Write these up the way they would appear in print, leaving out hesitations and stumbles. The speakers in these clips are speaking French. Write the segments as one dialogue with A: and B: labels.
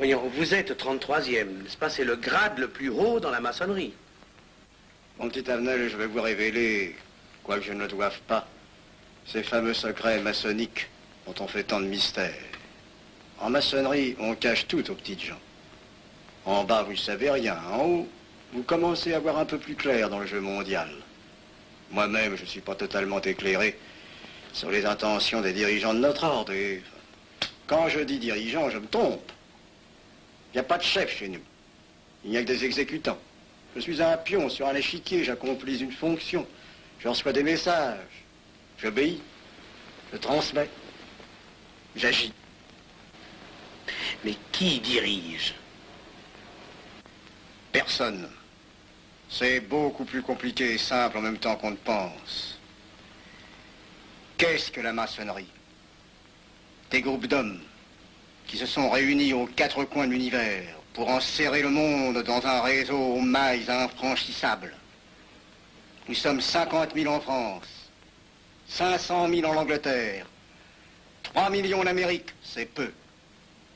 A: Voyons, vous êtes 33e, n'est-ce pas? C'est le grade le plus haut dans la maçonnerie.
B: Mon petit Avenel, je vais vous révéler, quoique je ne le doive pas, ces fameux secrets maçonniques dont on fait tant de mystères. En maçonnerie, on cache tout aux petites gens. En bas, vous ne savez rien. En haut, vous commencez à voir un peu plus clair dans le jeu mondial. Moi-même, je ne suis pas totalement éclairé sur les intentions des dirigeants de notre ordre. Et quand je dis dirigeants, je me trompe. Il n'y a pas de chef chez nous. Il n'y a que des exécutants. Je suis un pion sur un échiquier, j'accomplis une fonction. Je reçois des messages. J'obéis. Je transmets. J'agis.
A: Mais qui dirige?
B: Personne. C'est beaucoup plus compliqué et simple en même temps qu'on ne pense. Qu'est-ce que la maçonnerie? Des groupes d'hommes qui se sont réunis aux quatre coins de l'univers pour enserrer le monde dans un réseau aux mailles infranchissables. Nous sommes 50 000 en France, 500 000 en Angleterre, 3 millions en Amérique, c'est peu.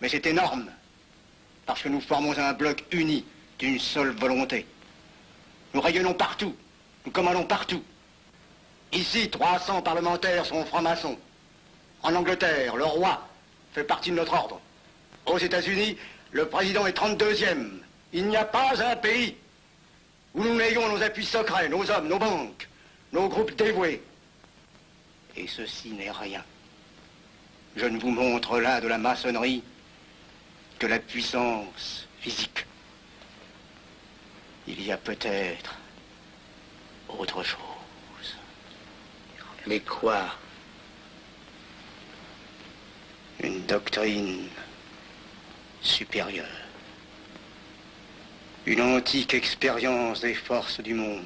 B: Mais c'est énorme, parce que nous formons un bloc uni d'une seule volonté. Nous rayonnons partout, nous commandons partout. Ici, 300 parlementaires sont francs-maçons. En Angleterre, le roi fait partie de notre ordre. Aux États-Unis, le président est 32e. Il n'y a pas un pays où nous n'ayons nos appuis secrets, nos hommes, nos banques, nos groupes dévoués. Et ceci n'est rien. Je ne vous montre là de la maçonnerie que la puissance physique. Il y a peut-être autre chose.
A: Mais quoi?
B: Une doctrine supérieure. Une antique expérience des forces du monde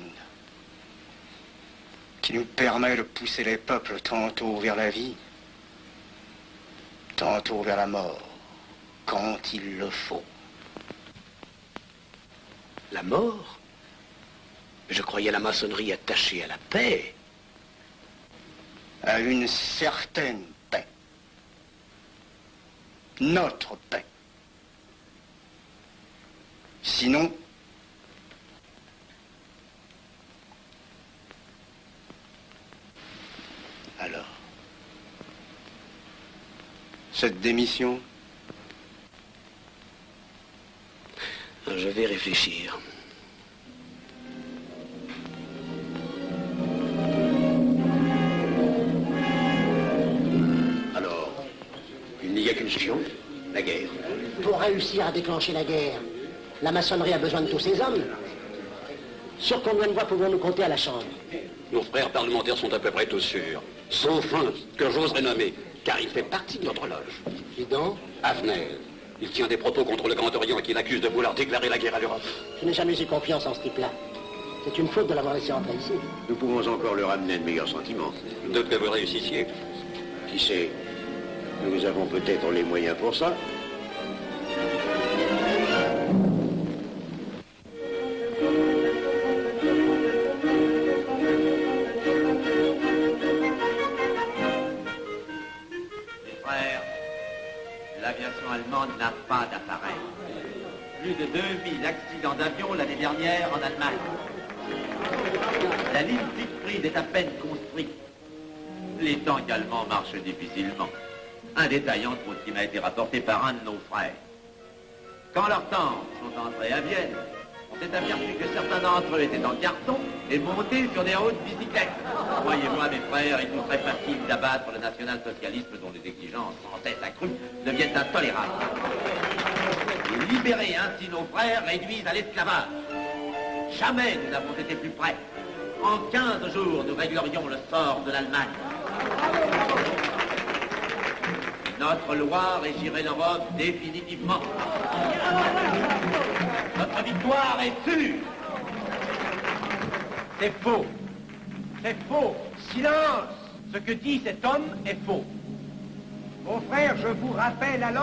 B: qui nous permet de pousser les peuples tantôt vers la vie, tantôt vers la mort, quand il le faut.
A: La mort? Je croyais la maçonnerie attachée à la paix.
B: À une certaine paix. Notre paix. Sinon, alors, cette démission,
A: je vais réfléchir.
C: Alors, il n'y a qu'une solution, la guerre.
D: Pour réussir à déclencher la guerre, la maçonnerie a besoin de tous ces hommes. Sur combien de voix pouvons-nous compter à la Chambre?
C: Nos frères parlementaires sont à peu près tous sûrs. Sauf un que j'oserais nommer, car il fait partie de notre loge.
D: Dis donc,
C: Avenel. Il tient des propos contre le Grand Orient qu'il accuse de vouloir déclarer la guerre à l'Europe.
D: je n'ai jamais eu confiance en ce type-là. C'est une faute de l'avoir laissé entrer ici.
C: Nous pouvons encore leur amener de meilleurs sentiments. De que vous réussissiez. Qui sait? Nous avons peut-être les moyens pour ça.
E: L'aviation allemande n'a pas d'appareil. Plus de 2000 accidents d'avion l'année dernière en Allemagne. La ligne Siegfried est à peine construite. Les tanks allemands marchent difficilement. Un détail entre autres qui m'a été rapporté par un de nos frères. Quand leurs tanks sont entrés à Vienne, on s'est aperçu que certains d'entre eux étaient en carton et montés sur des hautes bicyclettes. Croyez-moi, mes frères, il nous serait facile d'abattre le national-socialisme dont les exigences sans cesse accrues deviennent intolérables. Et libérer ainsi nos frères réduisent à l'esclavage. Jamais nous n'avons été plus près. En 15 jours, nous réglerions le sort de l'Allemagne. Notre loi régirait l'Europe définitivement. Notre victoire est sûre. C'est faux. C'est faux. Silence. Ce que dit cet homme est faux.
F: Mon frère, je vous rappelle alors...